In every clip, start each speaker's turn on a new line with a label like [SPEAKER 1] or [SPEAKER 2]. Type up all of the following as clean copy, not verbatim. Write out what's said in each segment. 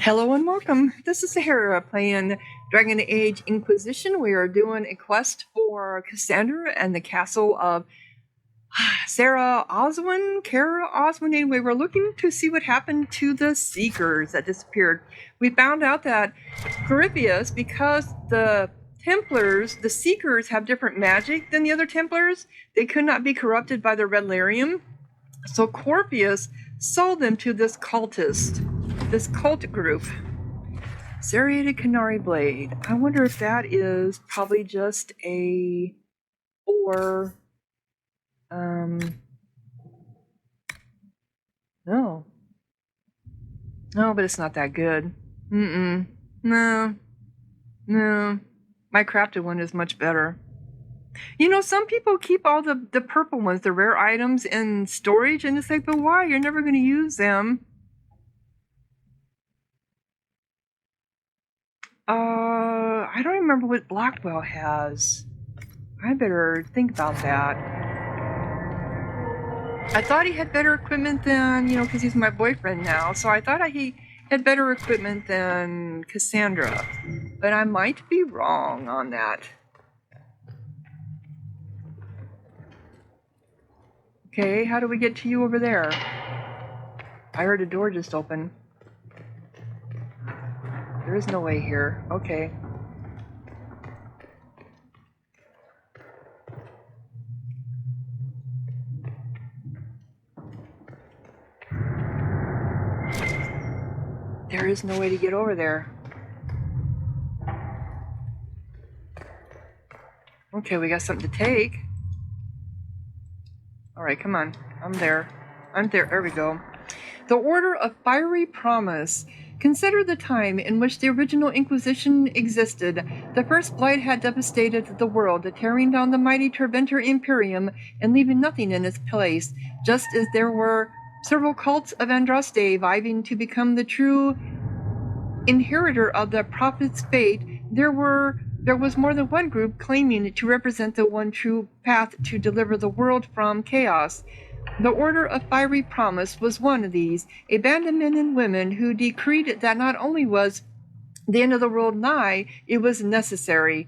[SPEAKER 1] Hello and welcome. This is Sahara playing Dragon Age Inquisition. We are doing a quest for Cassandra and the Castle of Caer Oswin. Anyway, we're looking to see what happened to the Seekers that disappeared. We found out that Corypheus, because the Templars, the Seekers, have different magic than the other Templars, they could not be corrupted by the Red Lyrium. So Corypheus sold them to this cultist. This cult group. Serrated Canary Blade. I wonder if that is probably just a... or... No. No, but it's not that good. No. My crafted one is much better. You know, some people keep all the purple ones, the rare items, in storage, and it's like, but why? You're never going to use them. I don't remember what Blackwell has. I better think about that. I thought he had better equipment than, because he's my boyfriend now, so I thought he had better equipment than Cassandra. But I might be wrong on that. Okay, how do we get to you over there? I heard a door just open. There is no way here. Okay. There is no way to get over there. Okay, we got something to take. Alright, come on. I'm there. There we go. The Order of Fiery Promise. Consider the time in which the original Inquisition existed. The First Blight had devastated the world, tearing down the mighty Terventer Imperium and leaving nothing in its place. Just as there were several cults of Andraste vying to become the true inheritor of the Prophet's fate, there was more than one group claiming to represent the one true path to deliver the world from chaos. The Order of Fiery Promise was one of these, a band of men and women who decreed that not only was the end of the world nigh, it was necessary.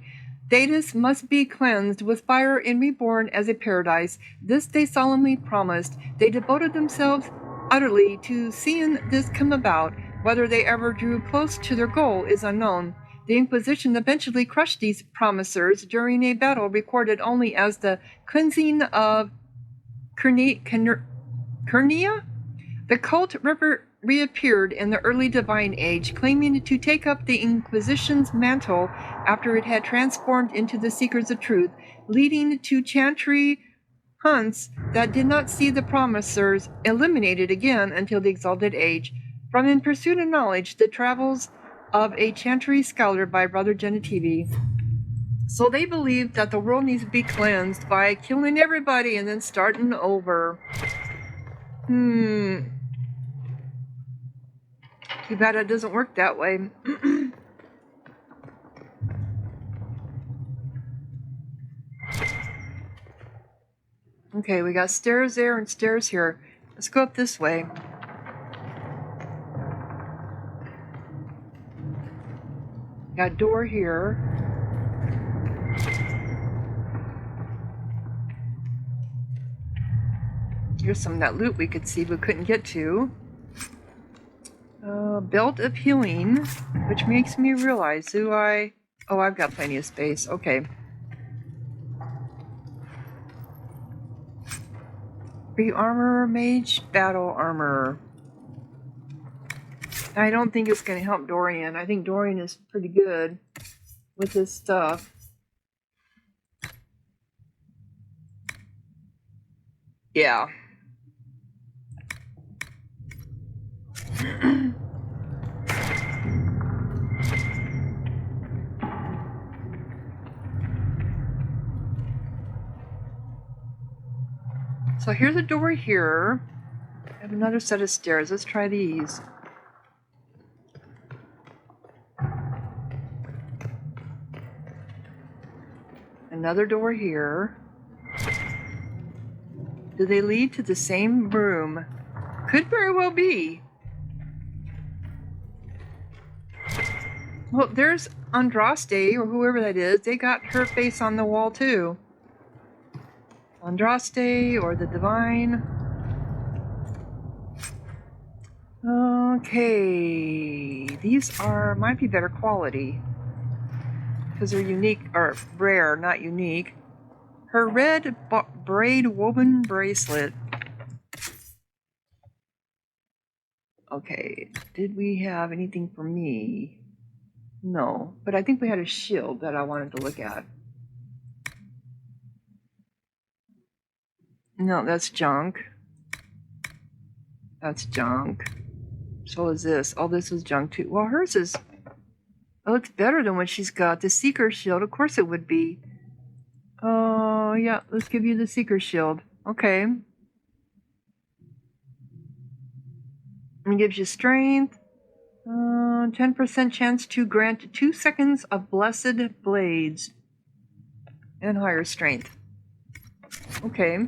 [SPEAKER 1] Thetis must be cleansed with fire and reborn as a paradise. This they solemnly promised. They devoted themselves utterly to seeing this come about. Whether they ever drew close to their goal is unknown. The Inquisition eventually crushed these promisers during a battle recorded only as the cleansing of Cernia? The cult reappeared in the early Divine Age, claiming to take up the Inquisition's mantle after it had transformed into the Seekers of Truth, leading to chantry hunts that did not see the promisers eliminated again until the Exalted Age. From In Pursuit of Knowledge, the Travels of a Chantry Scholar by Brother Genitivi. So they believe that the world needs to be cleansed by killing everybody and then starting over. Too bad it doesn't work that way. Okay, we got stairs there and stairs here. Let's go up this way. Got a door here. Here's some of that loot we could see but couldn't get to. Belt of Healing, which makes me realize, oh, I've got plenty of space. Okay. Free armor, mage, battle armor. I don't think it's going to help Dorian. I think Dorian is pretty good with his stuff. Yeah. So here's a door here. I have another set of stairs. Let's try these. Another door here. Do they lead to the same room? Could very well be. Well, there's Andraste, or whoever that is. They got her face on the wall, too. Andraste, or the Divine. Okay. These might be better quality. Because they're unique, or rare, not unique. Her red braid woven bracelet. Okay, did we have anything for me? No, but I think we had a shield that I wanted to look at. No, that's junk. That's junk. So is this. All this was junk too. Well, hers is... Oh, it's better than what she's got. The Seeker Shield, of course it would be. Oh, yeah, let's give you the Seeker Shield. Okay. It gives you strength. 10% chance to grant 2 seconds of blessed blades. And higher strength. Okay.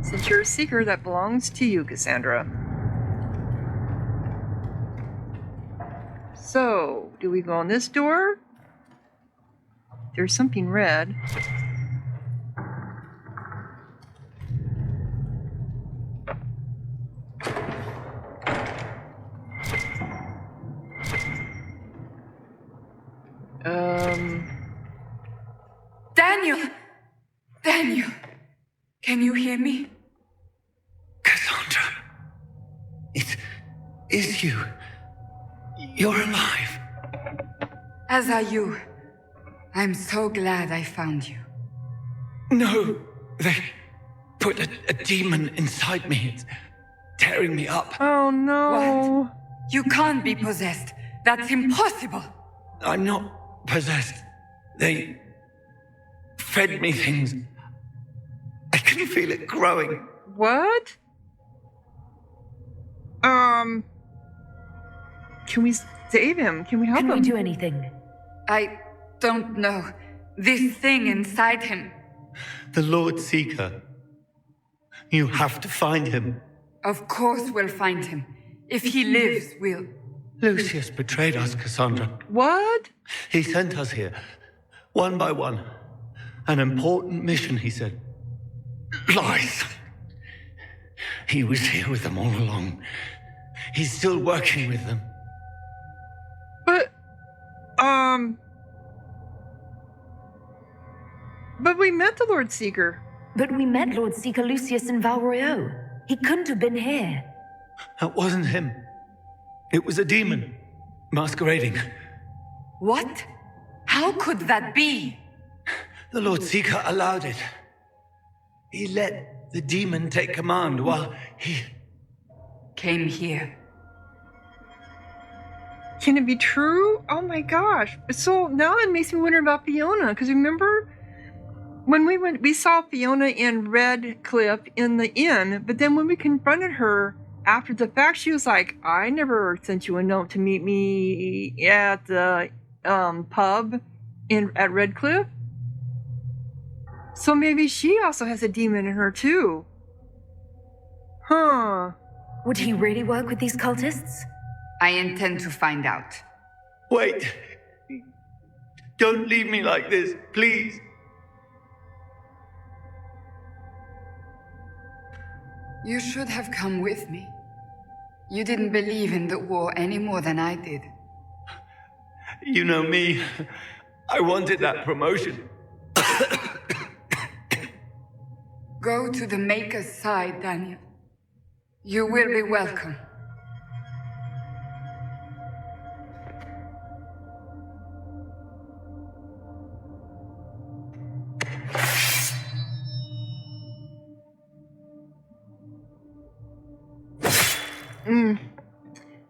[SPEAKER 1] Since you're a seeker, that belongs to you, Cassandra. So, do we go in this door? There's something red.
[SPEAKER 2] Daniel, can you hear me?
[SPEAKER 3] Cassandra, it is you. You're alive.
[SPEAKER 2] As are you. I'm so glad I found you.
[SPEAKER 3] No, they put a demon inside me. It's tearing me up.
[SPEAKER 1] Oh no.
[SPEAKER 2] What? You can't be possessed. That's impossible.
[SPEAKER 3] I'm not possessed. They fed me things. I can feel it growing.
[SPEAKER 1] What? Can we save him? Can we help him?
[SPEAKER 4] Can we do anything?
[SPEAKER 2] I don't know. This thing inside him.
[SPEAKER 3] The Lord Seeker. You have to find him.
[SPEAKER 2] Of course we'll find him. If he lives, we'll...
[SPEAKER 3] Lucius betrayed us, Cassandra.
[SPEAKER 1] What?
[SPEAKER 3] He sent us here, one by one. An important mission, he said. Lies. He was here with them all along. He's still working with them.
[SPEAKER 1] But we met the Lord Seeker.
[SPEAKER 4] But we met Lord Seeker Lucius in Valroyo. He couldn't have been here.
[SPEAKER 3] That wasn't him. It was a demon, masquerading.
[SPEAKER 2] What? How could that be?
[SPEAKER 3] The Lord Seeker allowed it. He let the demon take command while he...
[SPEAKER 2] Came here.
[SPEAKER 1] Can it be true? Oh my gosh. So now it makes me wonder about Fiona, because remember when we saw Fiona in Red Cliff in the inn, but then when we confronted her after the fact, she was like, I never sent you a note to meet me at the pub at Red Cliff. So maybe she also has a demon in her too. Huh.
[SPEAKER 4] Would he really work with these cultists?
[SPEAKER 2] I intend to find out.
[SPEAKER 3] Wait. Don't leave me like this, please.
[SPEAKER 2] You should have come with me. You didn't believe in the war any more than I did.
[SPEAKER 3] You know me. I wanted that promotion.
[SPEAKER 2] Go to the Maker's side, Daniel. You will be welcome.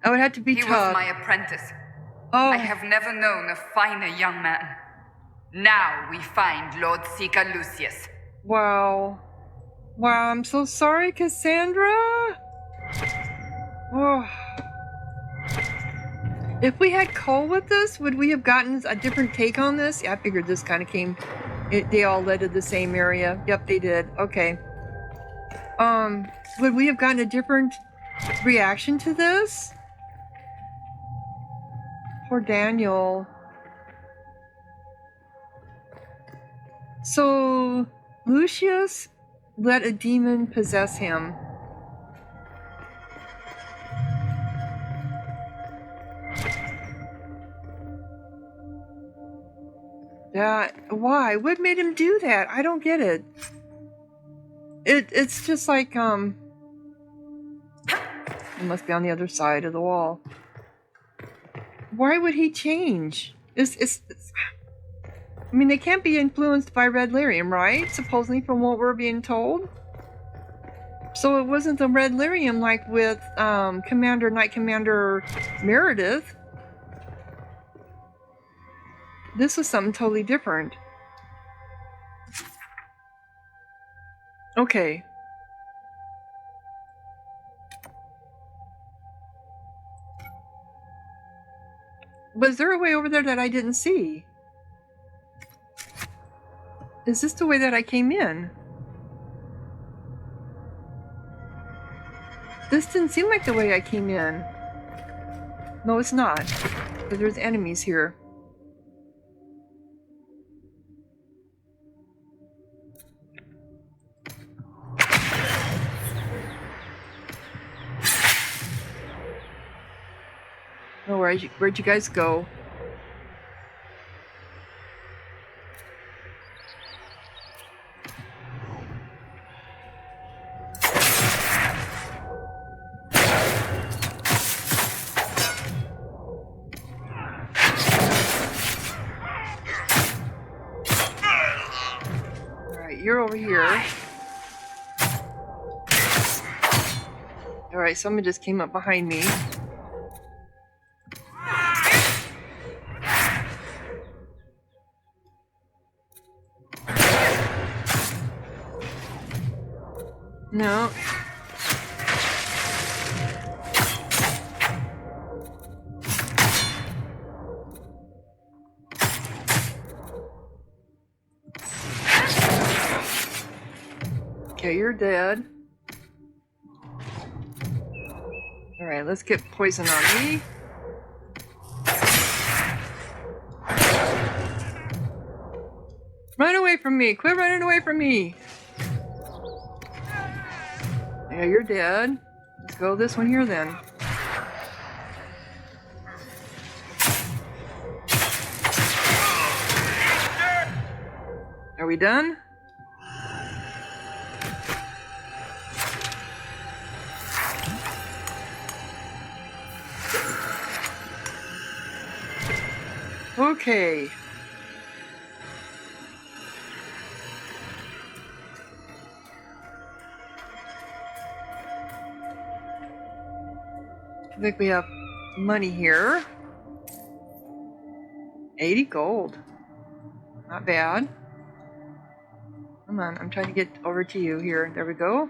[SPEAKER 1] I would have to be
[SPEAKER 2] He
[SPEAKER 1] tough.
[SPEAKER 2] was my apprentice.
[SPEAKER 1] Oh.
[SPEAKER 2] I have never known a finer young man. Now we find Lord Seeker Lucius.
[SPEAKER 1] Wow. Wow, I'm so sorry, Cassandra. Oh. If we had Cole with us, would we have gotten a different take on this? Yeah, I figured this kind of came... they all led to the same area. Yep, they did. Okay. Would we have gotten a different reaction to this? Poor Daniel. So, Lucius let a demon possess him. Why? What made him do that? I don't get it. It's just like, it must be on the other side of the wall. Why would he change? I mean, they can't be influenced by red lyrium, right? Supposedly, from what we're being told. So it wasn't the red lyrium like with Knight Commander Meredith. This was something totally different. Okay. Was there a way over there that I didn't see? Is this the way that I came in? This didn't seem like the way I came in. No, it's not. Because there's enemies here. Oh, where'd you guys go? Alright, you're over here. Alright, someone just came up behind me. No. Okay, you're dead. Alright, let's get poison on me. Run away from me! Quit running away from me! Yeah, you're dead. Let's go this one here then. Are we done? Okay. I think we have money here. 80 gold. Not bad. Come on, I'm trying to get over to you here. There we go.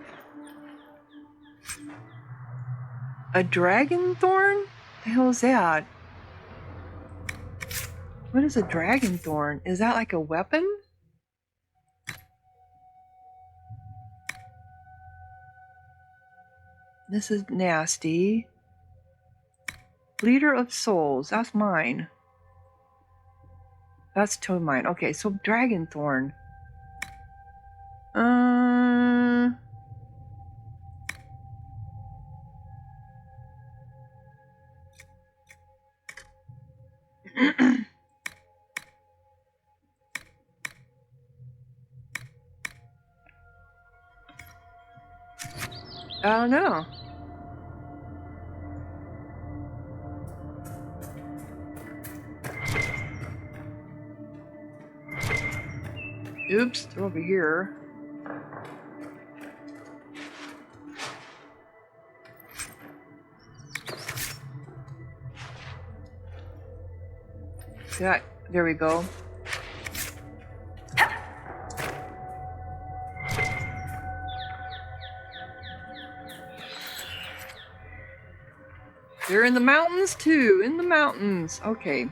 [SPEAKER 1] A dragon thorn? The hell is that? What is a dragon thorn? Is that like a weapon? This is nasty. Leader of Souls. That's mine. That's totally mine. Okay, so dragon thorn. I don't know. Oops, they're over here. Yeah, there we go. They're in the mountains too, in the mountains. Okay.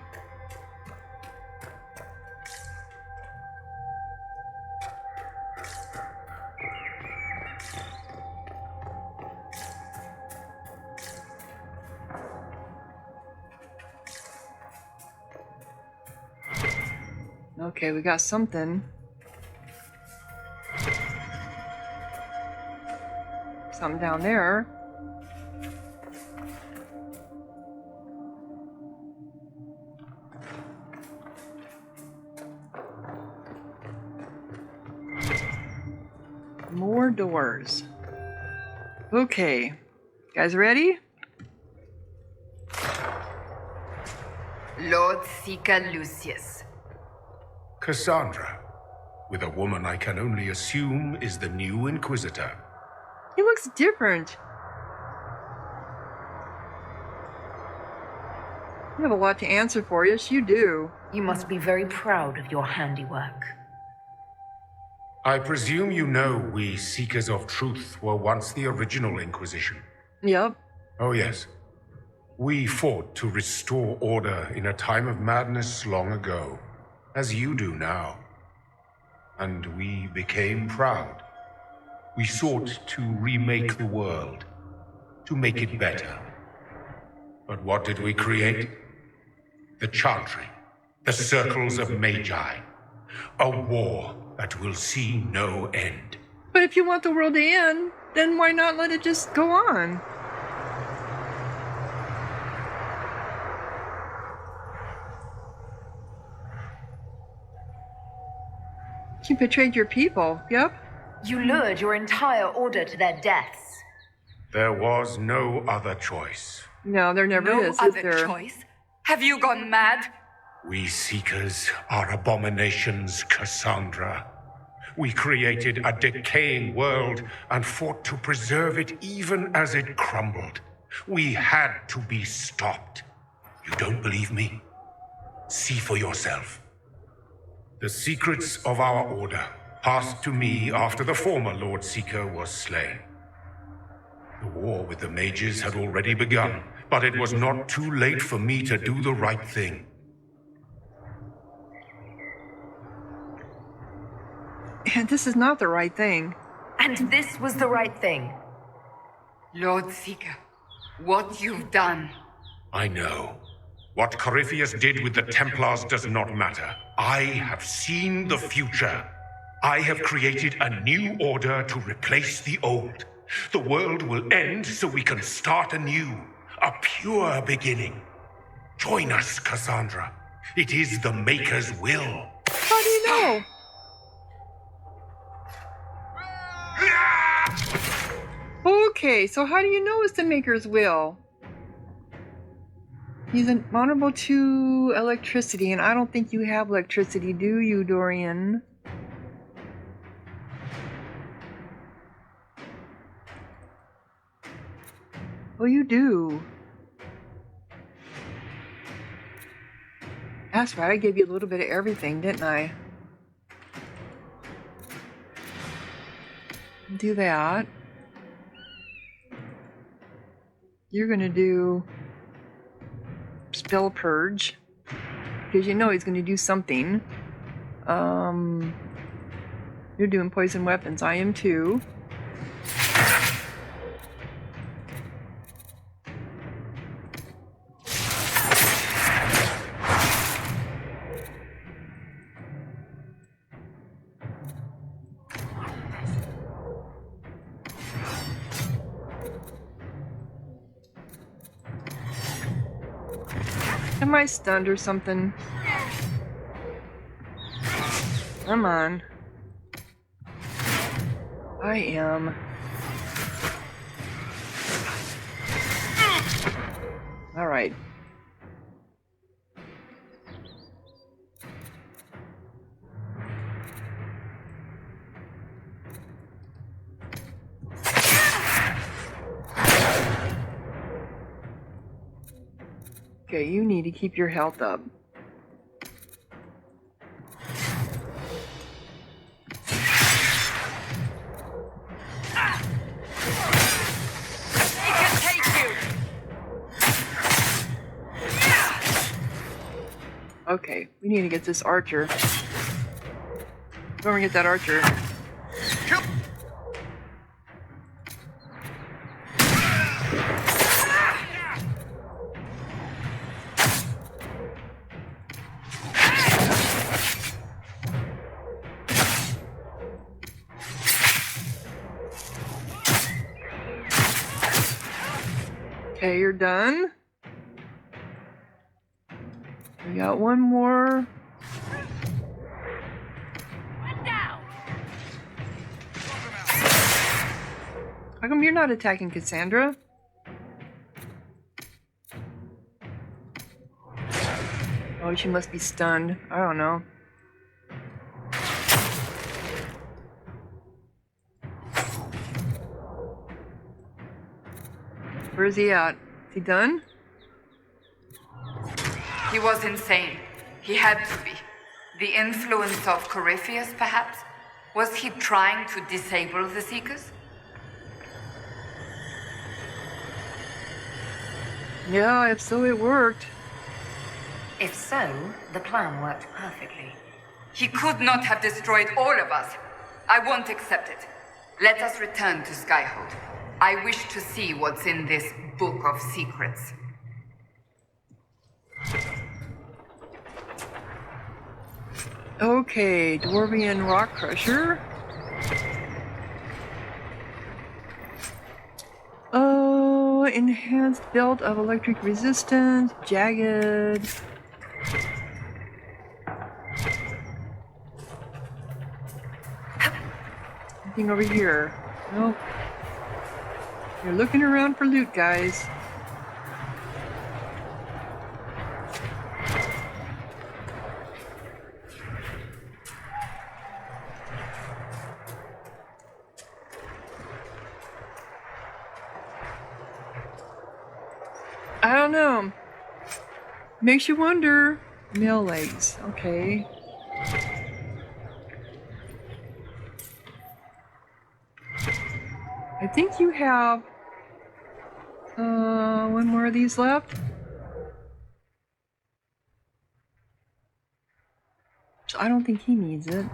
[SPEAKER 1] Okay, we got something. Something down there. More doors. Okay. Guys ready?
[SPEAKER 2] Lord Seeker Lucius.
[SPEAKER 5] Cassandra, with a woman I can only assume is the new Inquisitor.
[SPEAKER 1] He looks different. You have a lot to answer for. Yes, you do.
[SPEAKER 4] You must be very proud of your handiwork.
[SPEAKER 5] I presume you know we Seekers of Truth were once the original Inquisition.
[SPEAKER 1] Yep.
[SPEAKER 5] Oh yes. We fought to restore order in a time of madness long ago, as you do now. And we became proud. We sought to remake the world, to make it better. But what did we create? The Chantry, the Circles of Magi. A war that will see no end.
[SPEAKER 1] But if you want the world to end, then why not let it just go on? You betrayed your people, yep.
[SPEAKER 4] You lured your entire order to their deaths.
[SPEAKER 5] There was no other choice.
[SPEAKER 1] No, there never
[SPEAKER 2] No
[SPEAKER 1] is
[SPEAKER 2] other
[SPEAKER 1] there?
[SPEAKER 2] choice? Have you gone mad?
[SPEAKER 5] We Seekers are abominations, Cassandra. We created a decaying world and fought to preserve it even as it crumbled. We had to be stopped. You don't believe me? See for yourself. The secrets of our order passed to me after the former Lord Seeker was slain. The war with the mages had already begun, but it was not too late for me to do the right thing.
[SPEAKER 1] And this is not the right thing.
[SPEAKER 4] And this was the right thing.
[SPEAKER 2] Lord Seeker, what you've done.
[SPEAKER 5] I know. What Corypheus did with the Templars does not matter. I have seen the future. I have created a new order to replace the old. The world will end so we can start anew. A pure beginning. Join us, Cassandra. It is the Maker's will.
[SPEAKER 1] How do you know? Okay, so how do you know it's the Maker's will? He's vulnerable to electricity, and I don't think you have electricity, do you, Dorian? Oh, you do. That's right, I gave you a little bit of everything, didn't I? Do that. You're gonna do spell purge, because you know he's gonna do something. You're doing poison weapons. I am too. Am I stunned or something? Come on. I am. All right. Okay, you need to keep your health up.
[SPEAKER 2] They can take you!
[SPEAKER 1] Okay, we need to get this archer. Go and get that archer. Okay, you're done. We got one more. How come you're not attacking Cassandra? Oh, she must be stunned. I don't know. Where is he at? Is he done?
[SPEAKER 2] He was insane. He had to be. The influence of Corypheus, perhaps? Was he trying to disable the Seekers?
[SPEAKER 1] Yeah, if so, it worked.
[SPEAKER 4] If so, the plan worked perfectly.
[SPEAKER 2] He could not have destroyed all of us. I won't accept it. Let us return to Skyhold. I wish to see what's in this book of secrets.
[SPEAKER 1] Okay, Dwarvian Rock Crusher. Oh, enhanced belt of electric resistance, jagged. Anything over here? Nope. You're looking around for loot, guys. I don't know. Makes you wonder. Male legs. Okay. I think you have one more of these left. I don't think he needs it.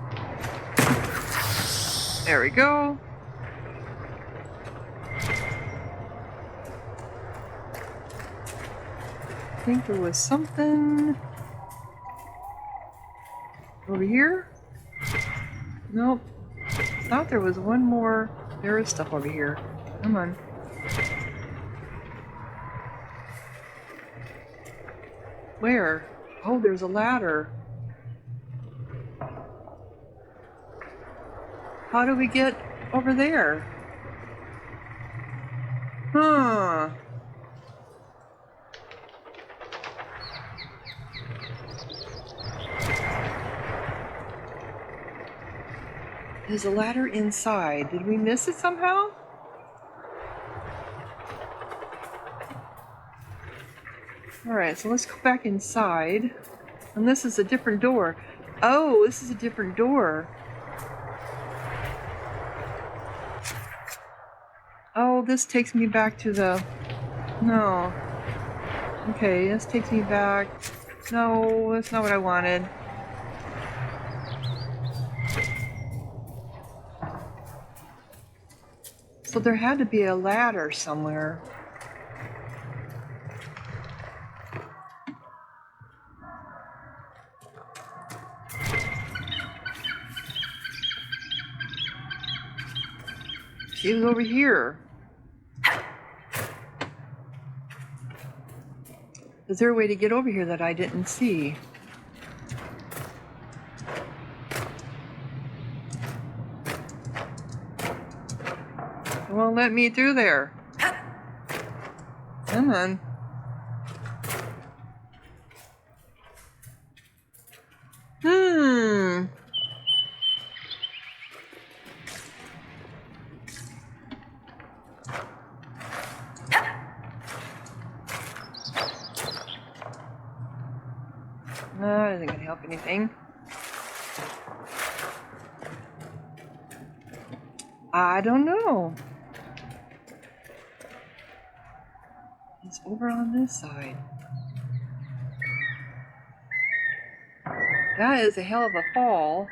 [SPEAKER 1] There we go. I think there was something over here. Nope. Thought there was one more. There is stuff over here. Come on. Where? Oh, there's a ladder. How do we get over there? Huh. There's a ladder inside. Did we miss it somehow? Alright, so let's go back inside. And this is a different door. Oh, this is a different door. Oh, this takes me back to the... No. Okay, this takes me back... No, that's not what I wanted. So there had to be a ladder somewhere. She was over here. Is there a way to get over here that I didn't see? It won't let me through there. Come on. No, that isn't going to help anything. I don't know. It's over on this side. That is a hell of a fall.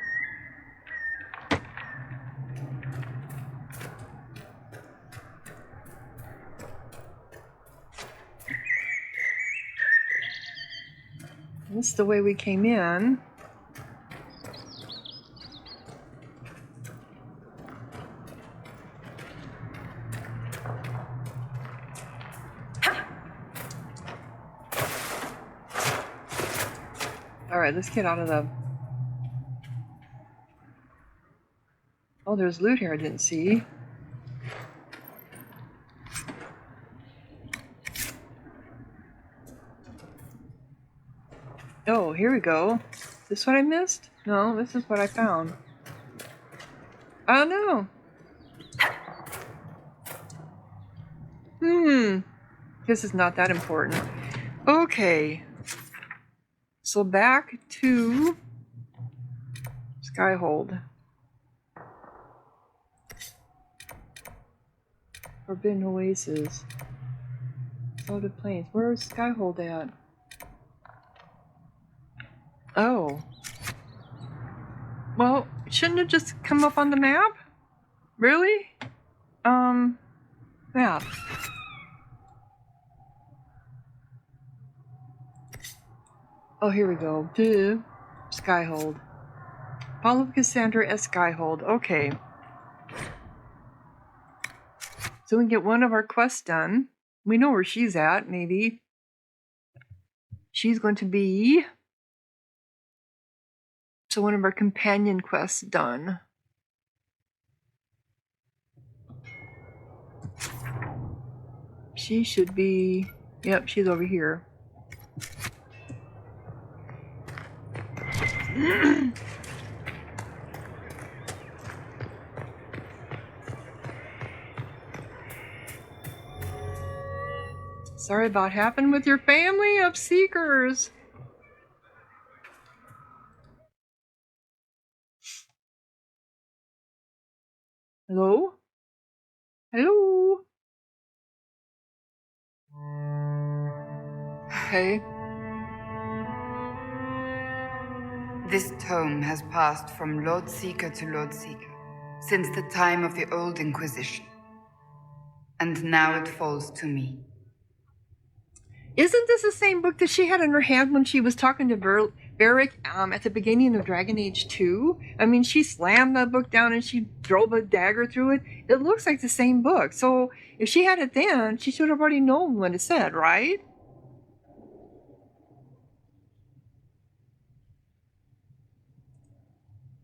[SPEAKER 1] This is the way we came in. Alright, let's get out of the... Oh, there's loot here I didn't see. Oh, here we go. This what I missed? No, this is what I found. Oh no. This is not that important. Okay. So back to Skyhold. Forbidden Oasis. Floated Plains. Where's Skyhold at? Oh. Well, shouldn't it just come up on the map? Really? Map. Oh, here we go. Duh. Skyhold. Follow Cassandra at Skyhold. Okay. So we can get one of our quests done. We know where she's at, maybe. She's going to be... So one of our companion quests done. She should be... Yep, she's over here. Sorry about happened with your family of Seekers. Hello? Hello? Hey.
[SPEAKER 2] This tome has passed from Lord Seeker to Lord Seeker since the time of the Old Inquisition. And now it falls to me.
[SPEAKER 1] Isn't this the same book that she had in her hand when she was talking to Varric at the beginning of Dragon Age 2? I mean, she slammed that book down and she drove a dagger through it. It looks like the same book. So if she had it then, she should have already known what it said, right?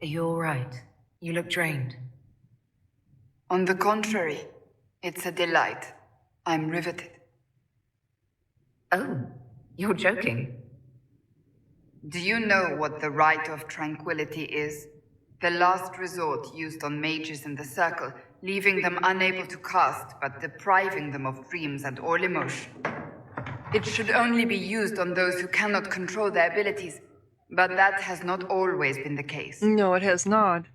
[SPEAKER 4] Are you all right? You look drained.
[SPEAKER 2] On the contrary, it's a delight. I'm riveted.
[SPEAKER 4] Oh, you're joking.
[SPEAKER 2] Do you know what the Rite of Tranquility is? The last resort used on mages in the Circle, leaving them unable to cast, but depriving them of dreams and all emotion. It should only be used on those who cannot control their abilities, but that has not always been the case.
[SPEAKER 1] No, it has not.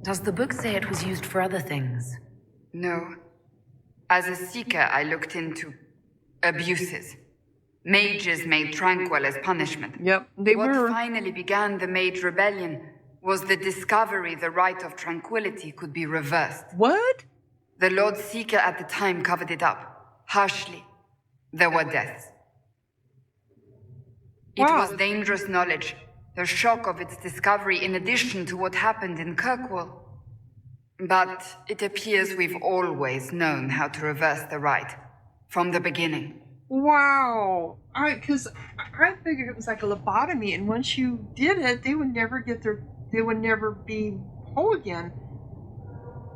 [SPEAKER 4] Does the book say it was used for other things?
[SPEAKER 2] No. As a seeker, I looked into abuses. Mages made tranquil as punishment.
[SPEAKER 1] Yep, they
[SPEAKER 2] What
[SPEAKER 1] were.
[SPEAKER 2] finally began the Mage Rebellion was the discovery the Rite of Tranquility could be reversed.
[SPEAKER 1] What?
[SPEAKER 2] The Lord Seeker at the time covered it up, harshly. There were deaths. It
[SPEAKER 1] Wow.
[SPEAKER 2] was dangerous knowledge, the shock of its discovery in addition to what happened in Kirkwall. But it appears we've always known how to reverse the rite, from the beginning.
[SPEAKER 1] Wow. Because I figured it was like a lobotomy, and once you did it, they would never be whole again.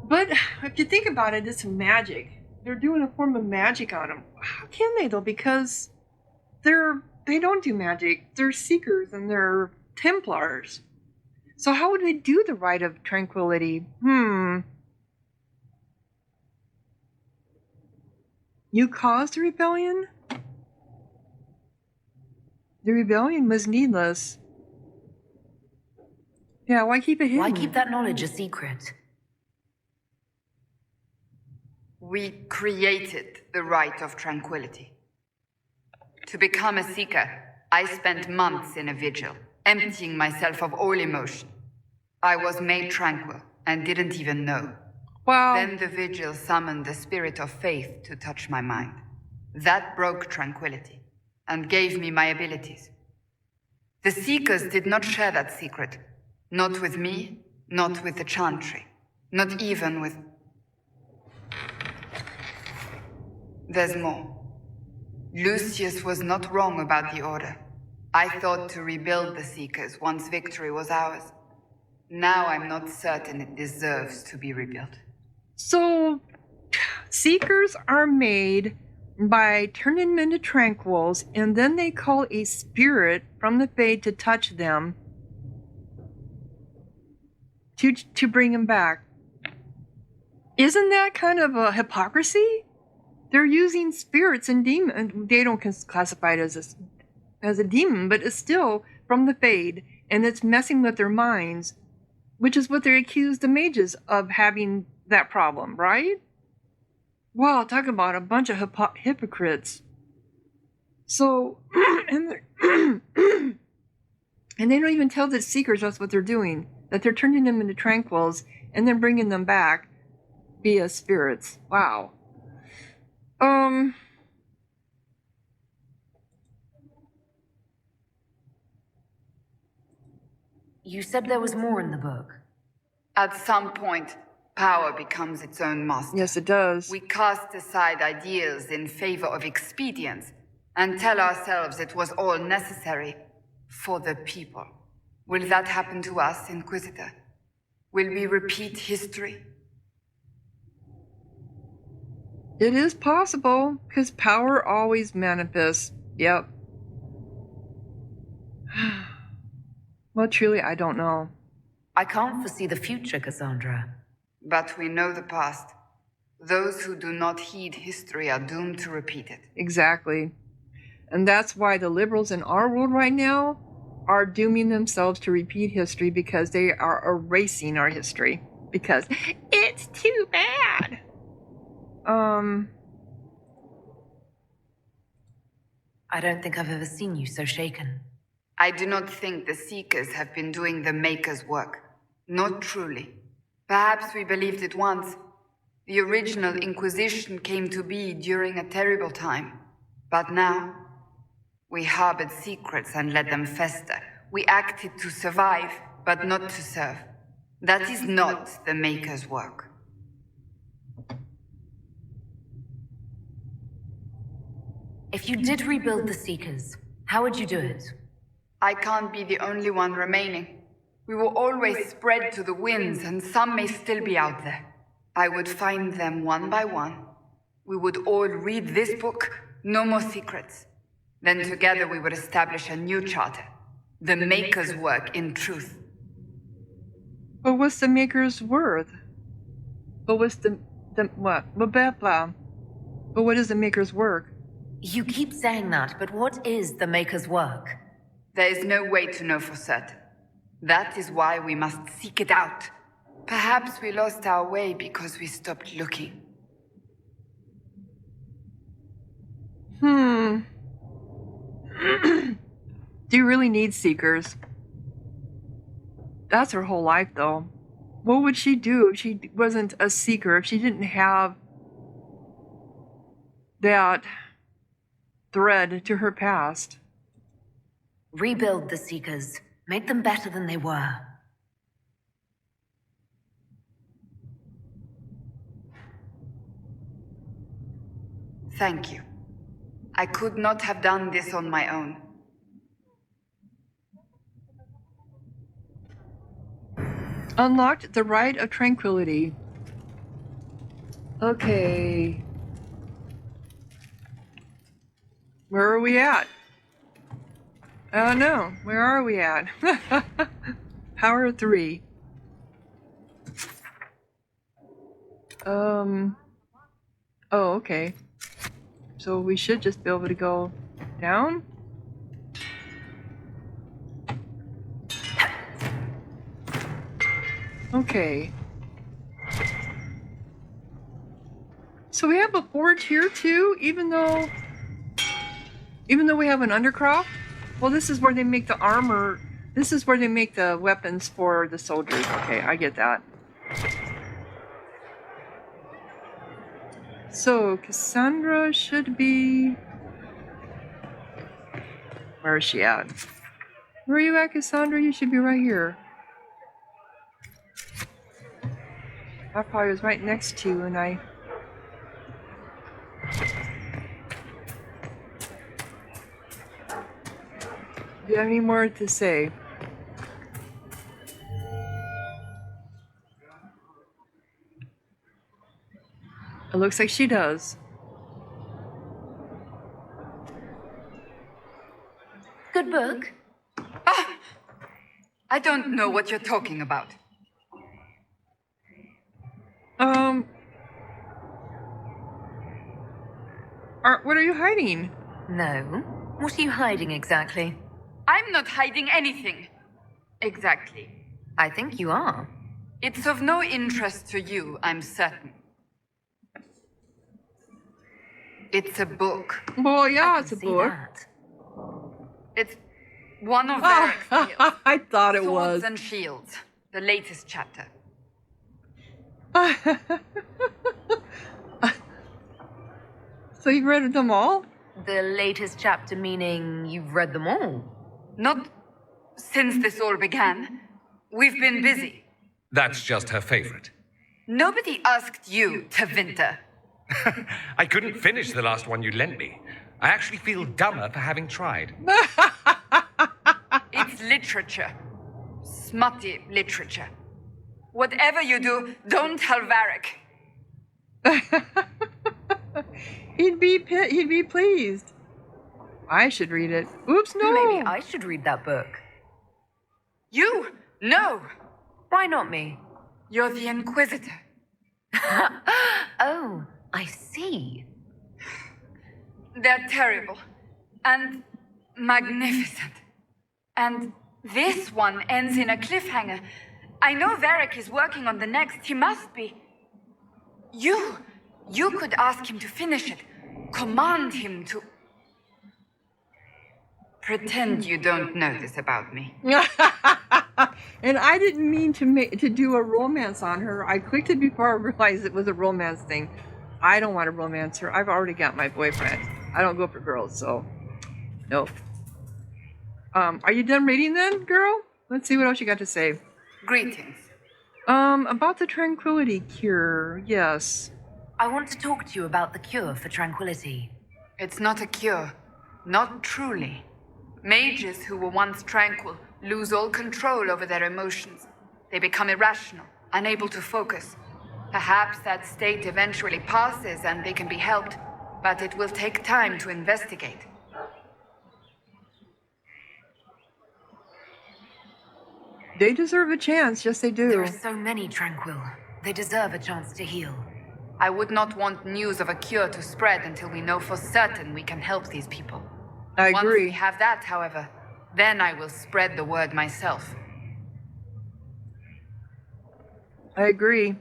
[SPEAKER 1] But if you think about it, it's magic. They're doing a form of magic on them. How can they though? Because they don't do magic. They're seekers and they're Templars. So how would they do the Rite of Tranquility? You caused the rebellion? The rebellion was needless. Yeah, why keep it hidden?
[SPEAKER 4] Why keep that knowledge a secret?
[SPEAKER 2] We created the Rite of Tranquility. To become a seeker, I spent months in a vigil, emptying myself of all emotion. I was made tranquil and didn't even know.
[SPEAKER 1] Wow.
[SPEAKER 2] Then the vigil summoned the spirit of faith to touch my mind. That broke tranquility and gave me my abilities. The Seekers did not share that secret. Not with me, not with the Chantry, not even with... There's more. Lucius was not wrong about the Order. I thought to rebuild the Seekers once victory was ours. Now I'm not certain it deserves to be rebuilt.
[SPEAKER 1] So, Seekers are made by turning them into tranquils, and then they call a spirit from the Fade to touch them to bring them back. Isn't that kind of a hypocrisy? They're using spirits and demons. They don't classify it as a demon, but it's still from the Fade, and it's messing with their minds, which is what they accuse the mages of having that problem, right? Wow, talk about a bunch of hypocrites. So, and they don't even tell the Seekers that's what they're doing, that they're turning them into tranquils and then bringing them back via spirits. Wow.
[SPEAKER 4] You said there was more in the book.
[SPEAKER 2] At some point, power becomes its own master.
[SPEAKER 1] Yes, it does.
[SPEAKER 2] We cast aside ideals in favor of expedience and tell ourselves it was all necessary for the people. Will that happen to us, Inquisitor? Will we repeat history?
[SPEAKER 1] It is possible, because power always manifests. Yep. Well, truly, I don't know.
[SPEAKER 4] I can't foresee the future, Cassandra.
[SPEAKER 2] But we know the past. Those who do not heed history are doomed to repeat it.
[SPEAKER 1] Exactly. And that's why the liberals in our world right now are dooming themselves to repeat history, because they are erasing our history. Because it's too bad.
[SPEAKER 4] I don't think I've ever seen you so shaken.
[SPEAKER 2] I do not think the Seekers have been doing the Maker's work. Not truly. Perhaps we believed it once. The original Inquisition came to be during a terrible time. But now, we harbored secrets and let them fester. We acted to survive, but not to serve. That is not the Maker's work.
[SPEAKER 4] If you did rebuild the Seekers, how would you do it?
[SPEAKER 2] I can't be the only one remaining. We will always spread to the winds, and some may still be out there. I would find them one by one. We would all read this book, no more secrets. Then together we would establish a new charter. The Maker's work in truth.
[SPEAKER 1] But what's the Maker's worth? But what's the what? Blah, blah. But what is the Maker's work?
[SPEAKER 4] You keep saying that, but what is the Maker's work?
[SPEAKER 2] There is no way to know for certain. That is why we must seek it out. Perhaps we lost our way because we stopped looking.
[SPEAKER 1] Do you really need Seekers? That's her whole life, though. What would she do if she wasn't a Seeker, if she didn't have that thread to her past?
[SPEAKER 4] Rebuild the Seekers. Make them better than they were.
[SPEAKER 2] Thank you. I could not have done this on my own.
[SPEAKER 1] Unlocked the Rite of Tranquility. Okay. Where are we at? I don't know. Where are we at? Power 3. Oh, okay. So we should just be able to go down? Okay. So we have a forge here too, even though we have an undercroft. Well, this is where they make the armor. This is where they make the weapons for the soldiers. Okay, I get that. So Cassandra should be... Where is she at? Where are you at, Cassandra? You should be right here. I probably was right next to you and I... Do you have any more to say? It looks like she does.
[SPEAKER 4] Good book.
[SPEAKER 2] Ah! I don't know what you're talking about.
[SPEAKER 1] What are you hiding?
[SPEAKER 4] No. What are you hiding exactly?
[SPEAKER 2] I'm not hiding anything. Exactly.
[SPEAKER 4] I think you are.
[SPEAKER 2] It's of no interest to you, I'm certain. It's a book.
[SPEAKER 1] Well, yeah,
[SPEAKER 4] I
[SPEAKER 1] it's a
[SPEAKER 4] can see
[SPEAKER 1] book.
[SPEAKER 4] that.
[SPEAKER 2] It's one of Varric's tales.
[SPEAKER 1] I thought it
[SPEAKER 2] Swords
[SPEAKER 1] was.
[SPEAKER 2] and Shields, the latest chapter.
[SPEAKER 1] So you've read them all?
[SPEAKER 4] The latest chapter meaning you've read them all?
[SPEAKER 2] Not since this all began. We've been busy.
[SPEAKER 6] That's just her favorite.
[SPEAKER 2] Nobody asked you to winter.
[SPEAKER 6] I couldn't finish the last one you lent me. I actually feel dumber for having tried.
[SPEAKER 2] It's literature. Smutty literature. Whatever you do, don't tell Varric.
[SPEAKER 1] He'd be pleased. I should read it. Oops, no.
[SPEAKER 4] Maybe I should read that book.
[SPEAKER 2] You? No.
[SPEAKER 4] Why not me?
[SPEAKER 2] You're the Inquisitor.
[SPEAKER 4] Oh, I see.
[SPEAKER 2] They're terrible. And magnificent. And this one ends in a cliffhanger. I know Varric is working on the next. He must be. You could ask him to finish it. Command him to. Pretend you don't know this about me.
[SPEAKER 1] And I didn't mean to do a romance on her. I clicked it before I realized it was a romance thing. I don't want to romance her. I've already got my boyfriend. I don't go for girls, so no. Are you done reading then, girl? Let's see what else you got to say.
[SPEAKER 2] Greetings.
[SPEAKER 1] About the tranquility cure, yes.
[SPEAKER 4] I want to talk to you about the cure for tranquility.
[SPEAKER 2] It's not a cure. Not truly. Mages who were once tranquil lose all control over their emotions. They become irrational, unable to focus. Perhaps that state eventually passes and they can be helped, but it will take time to investigate.
[SPEAKER 1] They deserve a chance, yes they do.
[SPEAKER 4] There are so many tranquil. They deserve a chance to heal.
[SPEAKER 2] I would not want news of a cure to spread until we know for certain we can help these people.
[SPEAKER 1] I
[SPEAKER 2] Once
[SPEAKER 1] agree.
[SPEAKER 2] we have that, however, then I will spread the word myself.
[SPEAKER 1] I agree.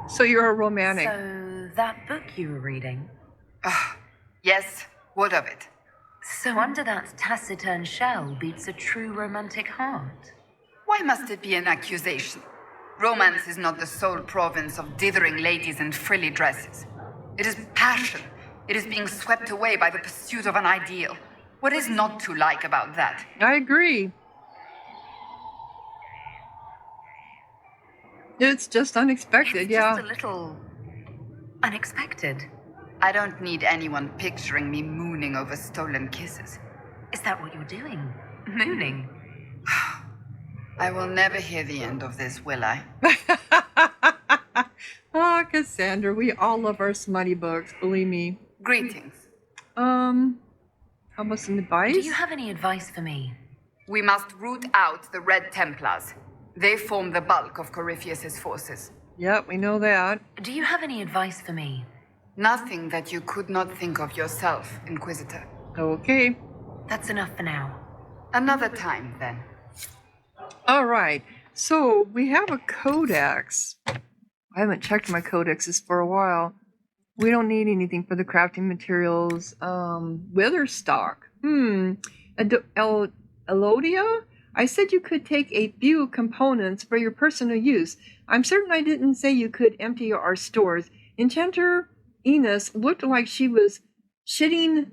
[SPEAKER 1] So you're a romantic.
[SPEAKER 4] So, that book you were reading?
[SPEAKER 2] Yes, what of it?
[SPEAKER 4] So under that taciturn shell beats a true romantic heart.
[SPEAKER 2] Why must it be an accusation? Romance is not the sole province of dithering ladies in frilly dresses. It is passion. It is being swept away by the pursuit of an ideal. What is not to like about that?
[SPEAKER 1] I agree. It's just unexpected,
[SPEAKER 4] It's
[SPEAKER 1] yeah.
[SPEAKER 4] just a little unexpected.
[SPEAKER 2] I don't need anyone picturing me mooning over stolen kisses.
[SPEAKER 4] Is that what you're doing? Mooning?
[SPEAKER 2] I will never hear the end of this, will I?
[SPEAKER 1] Oh, Cassandra, we all love our smutty books, believe me.
[SPEAKER 2] Greetings.
[SPEAKER 1] How about some advice?
[SPEAKER 4] Do you have any advice for me?
[SPEAKER 2] We must root out the Red Templars. They form the bulk of Corypheus's forces.
[SPEAKER 1] Yep, we know that.
[SPEAKER 4] Do you have any advice for me?
[SPEAKER 2] Nothing that you could not think of yourself, Inquisitor.
[SPEAKER 1] Okay.
[SPEAKER 4] That's enough for now.
[SPEAKER 2] Another time, then.
[SPEAKER 1] All right. So we have a codex. I haven't checked my codexes for a while. We don't need anything for the crafting materials. Witherstock. Elodia? I said you could take a few components for your personal use. I'm certain I didn't say you could empty our stores. Enchanter Enos looked like she was shitting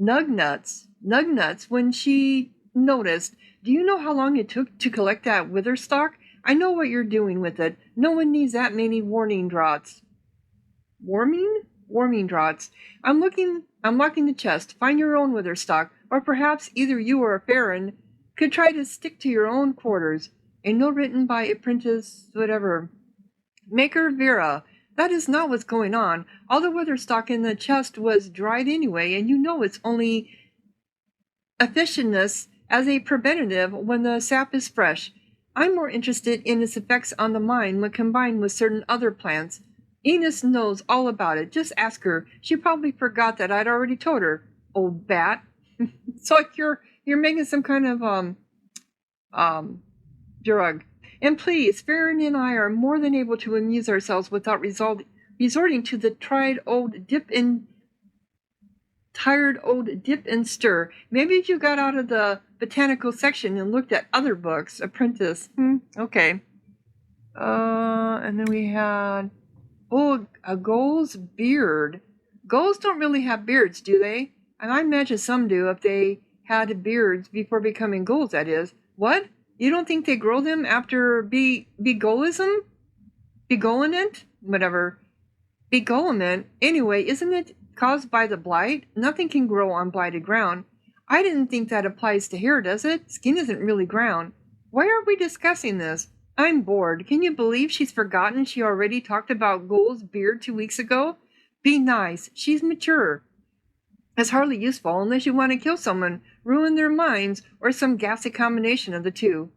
[SPEAKER 1] nugnuts when she noticed. Do you know how long it took to collect that witherstock? I know what you're doing with it. No one needs that many warning draughts. Warming? warming draughts. I'm locking the chest. Find your own wither stock, or perhaps either you or a Farron could try to stick to your own quarters. A note written by apprentice whatever. Maker Vera. That is not what's going on. All the wither stock in the chest was dried anyway, and you know it's only efficientness as a preventative when the sap is fresh. I'm more interested in its effects on the mind when combined with certain other plants. Enos knows all about it. Just ask her. She probably forgot that I'd already told her. Old bat. So you're making some kind of drug. And please, Farron and I are more than able to amuse ourselves without resorting to the tired old dip and stir. Maybe if you got out of the botanical section and looked at other books. Apprentice. Okay. And then we had a ghoul's beard. Ghouls don't really have beards, do they? And I imagine some do if they had beards before becoming ghouls, that is. What? You don't think they grow them after begolism? Begoliment? Whatever. Begoliment? Anyway, isn't it caused by the blight? Nothing can grow on blighted ground. I didn't think that applies to hair, does it? Skin isn't really ground. Why are we discussing this? I'm bored. Can you believe she's forgotten she already talked about Ghoul's beard 2 weeks ago? Be nice. She's mature. It's hardly useful unless you want to kill someone, ruin their minds, or some ghastly combination of the two.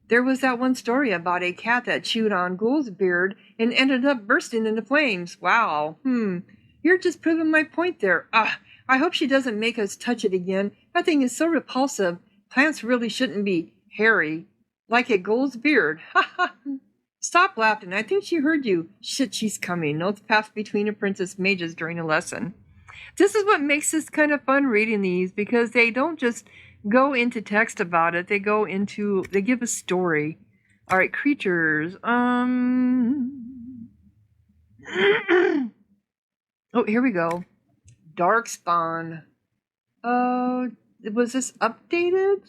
[SPEAKER 1] There was that one story about a cat that chewed on Ghoul's beard and ended up bursting into flames. Wow. You're just proving my point there. I hope she doesn't make us touch it again. That thing is so repulsive. Plants really shouldn't be hairy. Like a Ghoul's beard. Ha ha. Stop laughing. I think she heard you. Shit, she's coming. Notes passed between apprentice mages during a lesson. This is what makes this kind of fun reading these, because they don't just go into text about it. They give a story. All right, creatures. Oh, here we go. Darkspawn. Was this updated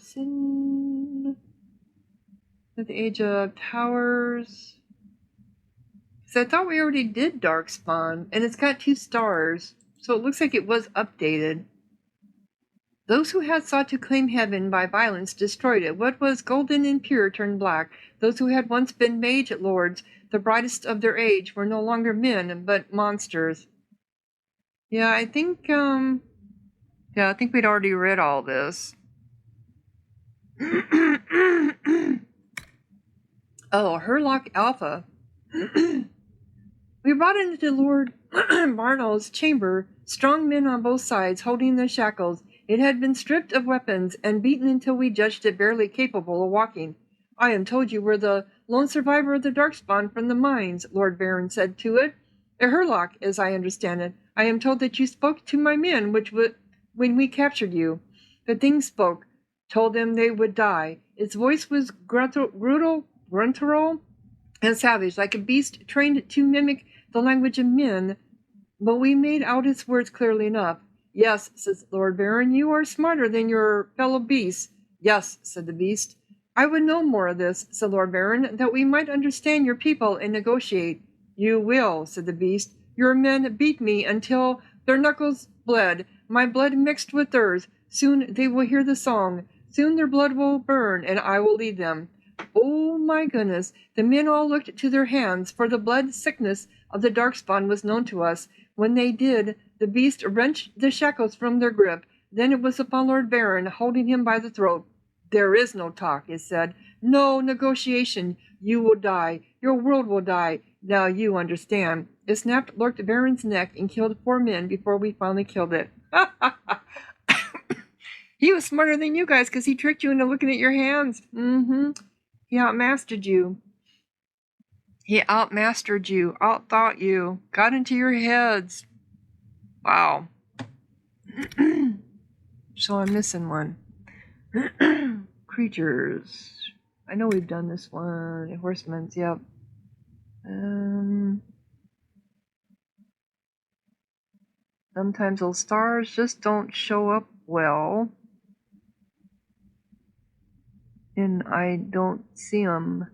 [SPEAKER 1] at the Age of Towers? Because I thought we already did Darkspawn, and it's got 2 stars. So it looks like it was updated. Those who had sought to claim heaven by violence destroyed it. What was golden and pure turned black. Those who had once been mage lords, the brightest of their age, were no longer men, but monsters. Yeah, I think we'd already read all this. Oh, Herlock Alpha. We brought into Lord Barnall's chamber strong men on both sides holding their shackles. It had been stripped of weapons and beaten until we judged it barely capable of walking. I am told you were the lone survivor of the Darkspawn from the mines, Lord Baron said to it. A Herlock, as I understand it. I am told that you spoke to my men when we captured you. The thing spoke, told them they would die. Its voice was gruntural, and savage, like a beast trained to mimic the language of men, but we made out its words clearly enough. Yes, says Lord Baron, you are smarter than your fellow beasts. Yes, said the beast. I would know more of this, said Lord Baron, that we might understand your people and negotiate. You will, said the beast. Your men beat me until their knuckles bled, my blood mixed with theirs. Soon they will hear the song. Soon their blood will burn, and I will lead them. Oh my goodness, the men all looked to their hands, for the blood sickness of the Darkspawn was known to us. When they did, the beast wrenched the shackles from their grip. Then it was upon Lord Baron, holding him by the throat. There is no talk, it said. No negotiation. You will die. Your world will die. Now you understand. It snapped Lord Baron's neck and killed 4 men before we finally killed it. He was smarter than you guys because he tricked you into looking at your hands. He outmastered you. Outthought you, got into your heads. Wow. So I'm missing one. Creatures. I know we've done this one. Horsemen's, yep. Sometimes those stars just don't show up well. And I don't see them.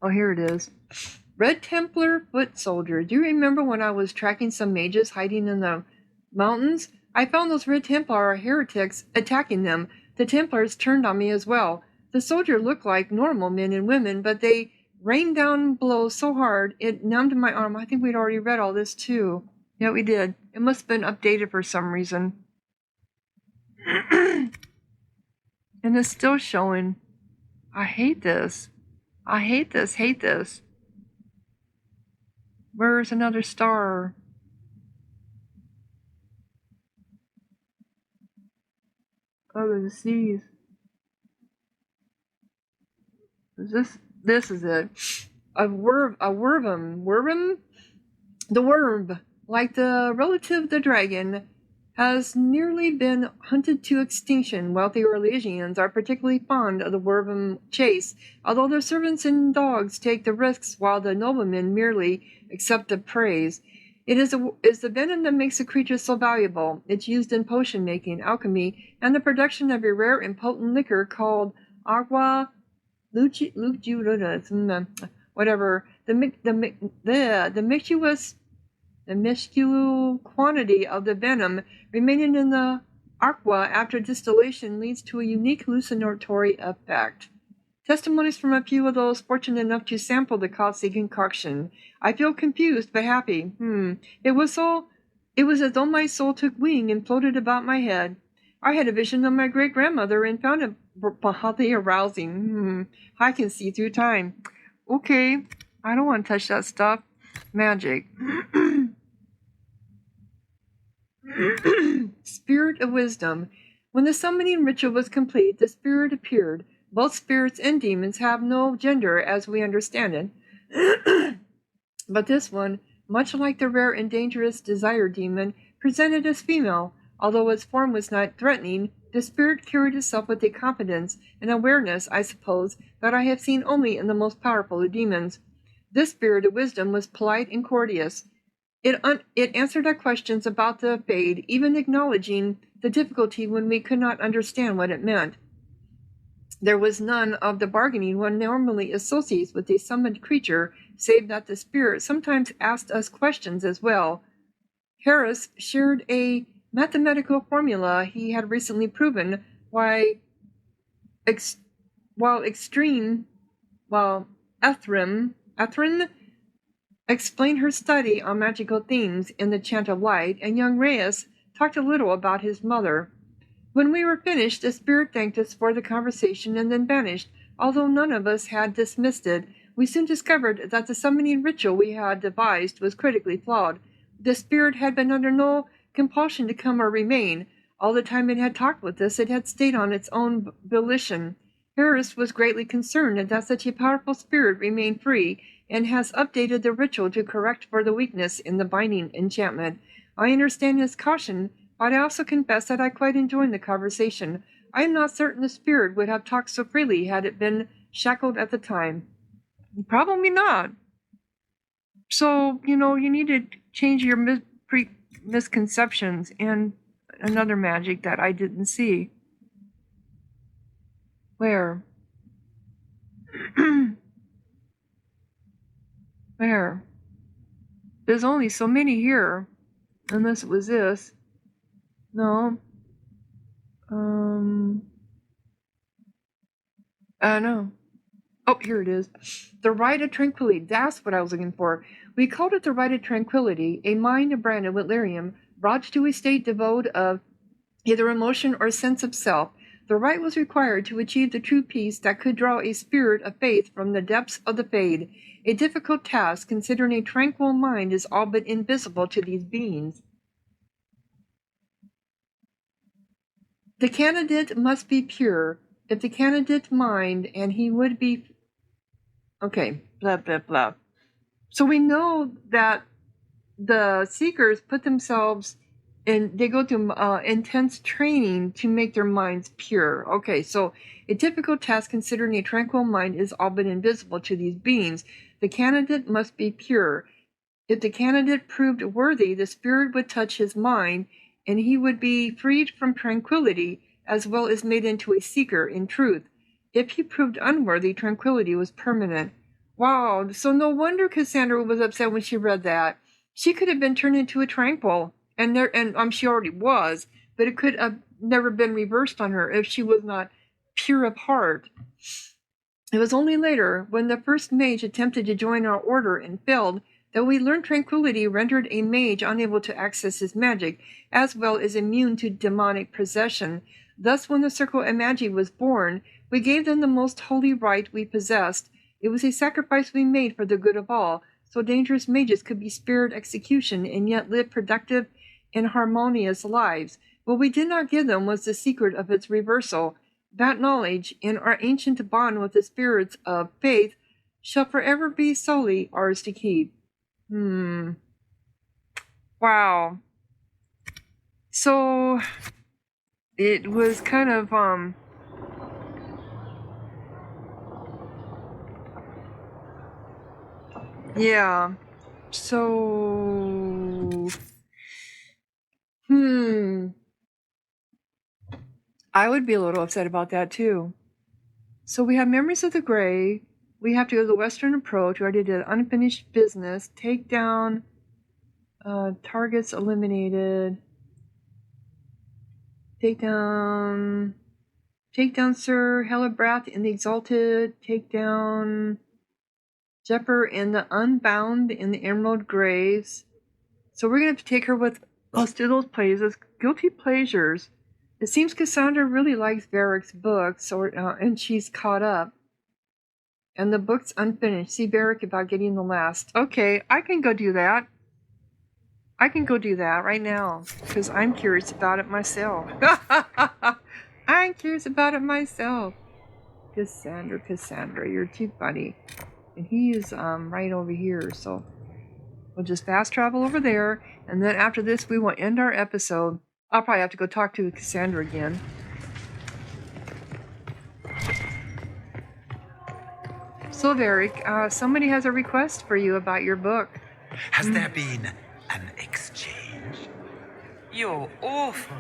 [SPEAKER 1] Oh, here it is. Red Templar foot soldier. Do you remember when I was tracking some mages hiding in the mountains? I found those Red Templar heretics attacking them. The Templars turned on me as well. The soldier looked like normal men and women, but they rained down blows so hard it numbed my arm. I think we'd already read all this too. Yeah, we did. It must have been updated for some reason. And it's still showing. I hate this. I hate this. Hate this. Where's another star? Oh, the seas. This is it. A worm? The worm, like the relative the dragon, has nearly been hunted to extinction. Wealthy Orlesians are particularly fond of the worm chase, although their servants and dogs take the risks while the noblemen merely accept the praise. It is the venom that makes the creature so valuable. It's used in potion making, alchemy, and the production of a rare and potent liquor called agua lucius, whatever. The minuscule quantity of the venom remaining in the aqua after distillation leads to a unique hallucinatory effect. Testimonies from a few of those fortunate enough to sample the costly concoction. I feel confused but happy. It was as though my soul took wing and floated about my head. I had a vision of my great-grandmother and found it oddly arousing. I can see through time. Okay, I don't want to touch that stuff. Magic. Spirit of Wisdom. When the summoning ritual was complete, the spirit appeared. Both spirits and demons have no gender as we understand it. But this one, much like the rare and dangerous desire demon, presented as female. Although its form was not threatening, the spirit carried itself with a confidence and awareness, I suppose, that I have seen only in the most powerful of demons. This spirit of wisdom was polite and courteous. It answered our questions about the Fade, even acknowledging the difficulty when we could not understand what it meant. There was none of the bargaining one normally associates with a summoned creature, save that the spirit sometimes asked us questions as well. Harris shared a mathematical formula he had recently proven, while Ethrin explained her study on magical themes in the Chant of Light, and young Reyes talked a little about his mother. When we were finished, the spirit thanked us for the conversation and then vanished. Although none of us had dismissed it, we soon discovered that the summoning ritual we had devised was critically flawed. The spirit had been under no compulsion to come or remain. All the time it had talked with us, it had stayed on its own volition. Harris was greatly concerned that such a powerful spirit remained free, and has updated the ritual to correct for the weakness in the binding enchantment. I understand his caution, but I also confess that I quite enjoyed the conversation. I am not certain the spirit would have talked so freely had it been shackled at the time. Probably not. So, you need to change your misconceptions. And another magic that I didn't see. Where? Where? There's only so many here. Unless it was this. No. No. Oh, here it is. The Rite of Tranquility. That's what I was looking for. We called it the Rite of Tranquility, a mind branded with lyrium, brought to a state devoid of either emotion or sense of self. The rite was required to achieve the true peace that could draw a spirit of faith from the depths of the Fade. A difficult task, considering a tranquil mind is all but invisible to these beings. The candidate must be pure. If the candidate mind, and he would be... Okay, blah, blah, blah. So we know that the Seekers put themselves in, they go through intense training to make their minds pure. Okay, so a typical task considering a tranquil mind is all but invisible to these beings. The candidate must be pure. If the candidate proved worthy, the spirit would touch his mind, and he would be freed from tranquility, as well as made into a seeker in truth. If he proved unworthy, tranquility was permanent. Wow. So no wonder Cassandra was upset when she read that. She could have been turned into a tranquil, and she already was, but it could have never been reversed on her if she was not pure of heart. It was only later, when the first mage attempted to join our order and failed, that we learned tranquility rendered a mage unable to access his magic, as well as immune to demonic possession. Thus, when the Circle of Magi was born, we gave them the most holy right we possessed. It was a sacrifice we made for the good of all, so dangerous mages could be spared execution and yet live productive and harmonious lives. What we did not give them was the secret of its reversal. That knowledge, and our ancient bond with the spirits of faith, shall forever be solely ours to keep. Wow. So, it was kind of, yeah. So, I would be a little upset about that too. So we have Memories of the Grey. We have to go to the Western Approach. We already did Unfinished Business. Take down targets eliminated. Take down Sir Helibrath in the Exalted. Take down Jepper in the Unbound in the Emerald Graves. So we're going to have to take her with us to those places. Guilty Pleasures. It seems Cassandra really likes Varric's books, and she's caught up. And the book's unfinished. See Varric about getting the last. Okay, I can go do that. I can go do that right now, because I'm curious about it myself. I'm curious about it myself. Cassandra, you're too funny. And he is right over here, so we'll just fast travel over there, and then after this we will end our episode. I'll probably have to go talk to Cassandra again. So, Varric, somebody has a request for you about your book.
[SPEAKER 7] Has there been an exchange?
[SPEAKER 8] You're awful.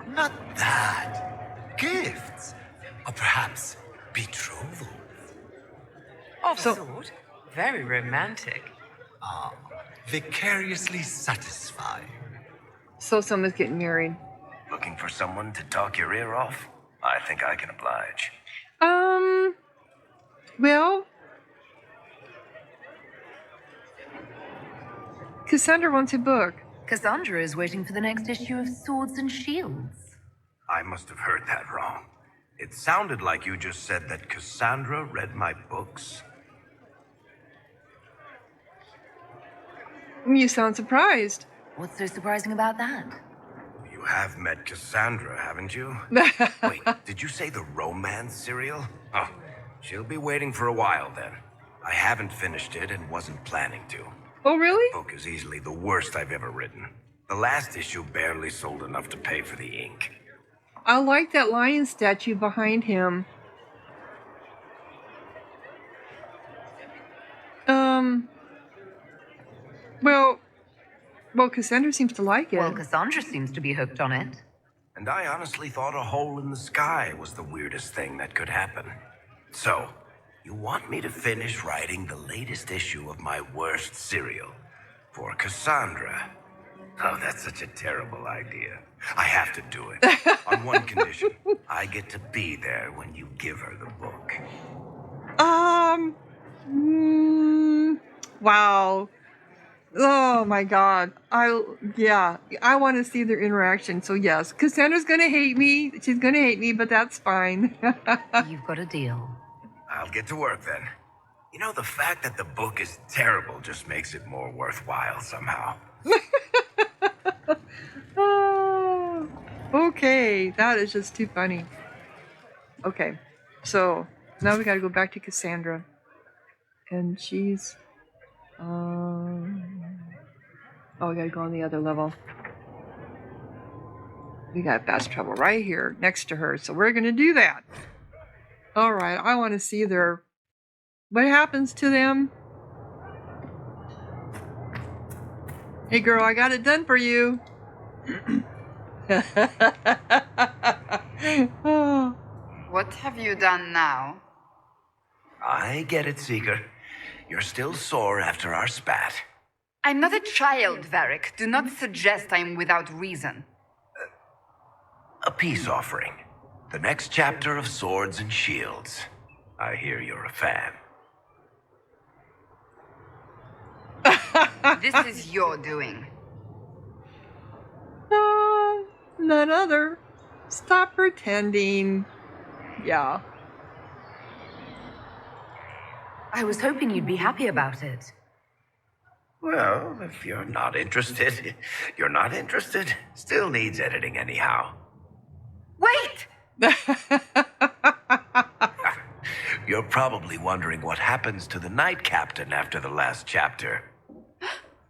[SPEAKER 7] Not that. Gifts. Or perhaps betrothal.
[SPEAKER 8] Of sort. Very romantic.
[SPEAKER 7] Ah, vicariously satisfying.
[SPEAKER 1] So someone's getting married.
[SPEAKER 9] Looking for someone to talk your ear off? I think I can oblige.
[SPEAKER 1] Well, Cassandra wants a book.
[SPEAKER 4] Cassandra is waiting for the next issue of Swords and Shields.
[SPEAKER 9] I must have heard that wrong. It sounded like you just said that Cassandra read my books.
[SPEAKER 1] You sound surprised.
[SPEAKER 4] What's so surprising about that?
[SPEAKER 9] You have met Cassandra, haven't you? Wait, did you say the romance serial? Oh, she'll be waiting for a while then. I haven't finished it and wasn't planning to.
[SPEAKER 1] Oh, really?
[SPEAKER 9] The book is easily the worst I've ever written. The last issue barely sold enough to pay for the ink.
[SPEAKER 1] I like that lion statue behind him. Well, Cassandra seems to like it.
[SPEAKER 4] Well, Cassandra seems to be hooked on it.
[SPEAKER 9] And I honestly thought a hole in the sky was the weirdest thing that could happen. So, you want me to finish writing the latest issue of my worst serial for Cassandra? Oh, that's such a terrible idea. I have to do it. On one condition. I get to be there when you give her the book.
[SPEAKER 1] Wow. Oh my God. I want to see their interaction. So yes, Cassandra's gonna hate me. She's gonna hate me, but that's fine.
[SPEAKER 4] You've got a deal.
[SPEAKER 9] I'll get to work then. You know, the fact that the book is terrible just makes it more worthwhile somehow.
[SPEAKER 1] Oh, okay, that is just too funny. Okay, so now we gotta go back to Cassandra. And she's... oh, we gotta go on the other level. We got fast travel right here next to her, so we're gonna do that. Alright, I want to see what happens to them. Hey girl, I got it done for you.
[SPEAKER 2] What have you done now?
[SPEAKER 9] I get it, Seeker. You're still sore after our spat.
[SPEAKER 2] I'm not a child, Varric. Do not suggest I'm without reason.
[SPEAKER 9] A peace offering. The next chapter of Swords and Shields. I hear you're a fan.
[SPEAKER 2] This is your doing.
[SPEAKER 1] None other. Stop pretending. Yeah.
[SPEAKER 4] I was hoping you'd be happy about it.
[SPEAKER 9] Well, if you're not interested, you're not interested. Still needs editing anyhow.
[SPEAKER 2] Wait!
[SPEAKER 9] You're probably wondering what happens to the Knight Captain after the last chapter.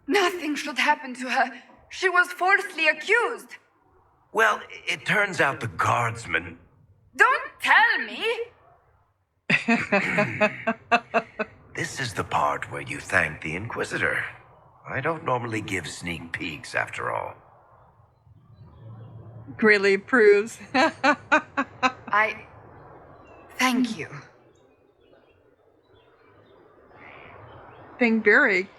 [SPEAKER 2] Nothing should happen to her. She was falsely accused.
[SPEAKER 9] Well, it turns out the guardsman...
[SPEAKER 2] Don't tell me!
[SPEAKER 9] This is the part where you thank the Inquisitor. I don't normally give sneak peeks, after all.
[SPEAKER 1] Greatly approves.
[SPEAKER 2] Thank you.
[SPEAKER 1] Thank Barry.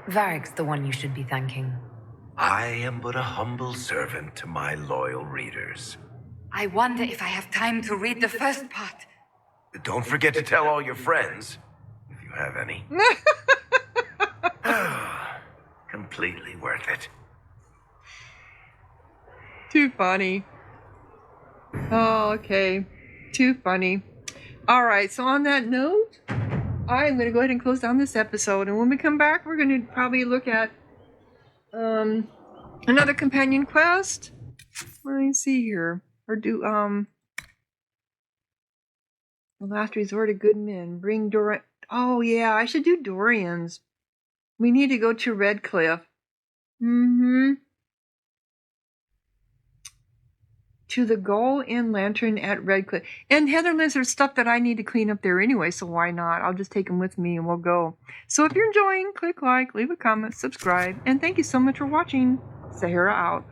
[SPEAKER 4] Varric's the one you should be thanking.
[SPEAKER 9] I am but a humble servant to my loyal readers.
[SPEAKER 2] I wonder if I have time to read the first part.
[SPEAKER 9] Don't forget to tell all your friends, if you have any. Completely worth it.
[SPEAKER 1] Too funny. Oh, okay. Too funny. All right, so on that note, I'm going to go ahead and close down this episode. And when we come back, we're going to probably look at another companion quest. Let me see here. Or do, the last resort of good men. Bring Dorian. Oh, yeah, I should do Dorian's. We need to go to Redcliffe. To the Gull and Lantern at Redcliffe. And Heatherlands, there's stuff that I need to clean up there anyway, so why not? I'll just take them with me and we'll go. So if you're enjoying, click like, leave a comment, subscribe, and thank you so much for watching. Sahara out.